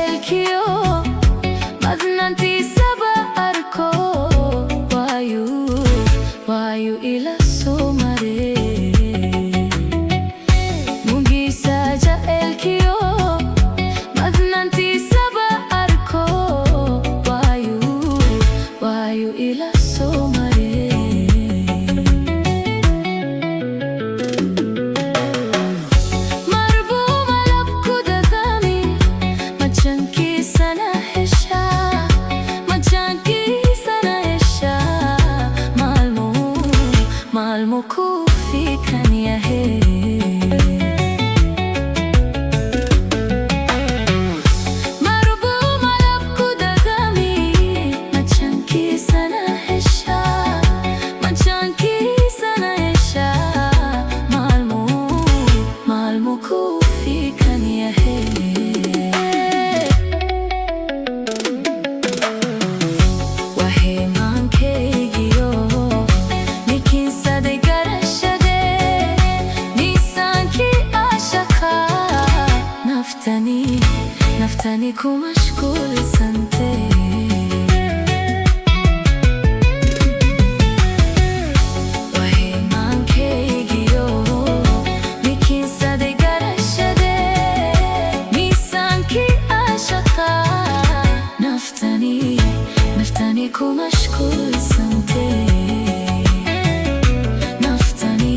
elkio madnanti saba arko wayu ila somare mungi saja elkio madnanti saba arko wayu ila somare Malmo fikan ya he Marbu malab kudagami machanki sana hesha machanki sana hesha malmo fikan ya he wahe manke giyo naftani kumashkul sante wahe manke giyo nikin sade garashade nisan ki ashaka naftani kumashkul sante naftani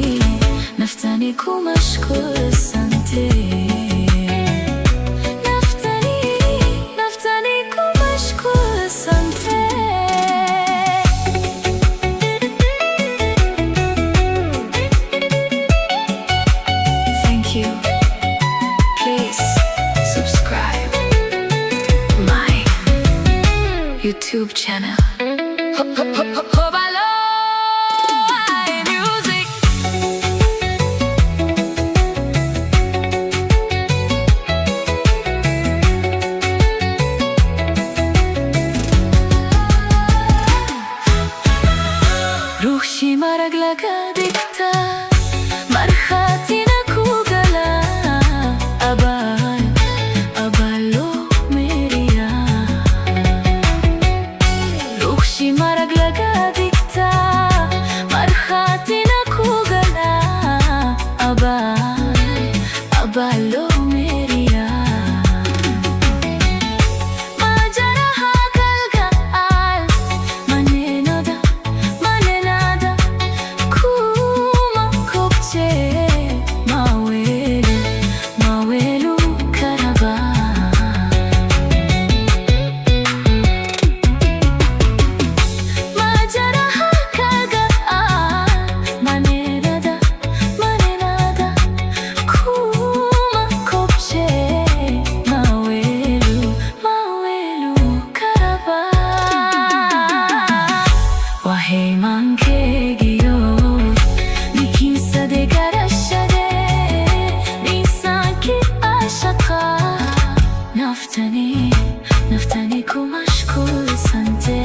kumashkul sante Please subscribe my YouTube channel. Music. Ruhi maraglaga dikta marhati Abalo meriya majaraha kalgal manenada kuma kopche mawelu karaba majaraha kalgal manenada wahe manke giyo nikin sade garashade nisan ki ashaka naftani kumashkul sante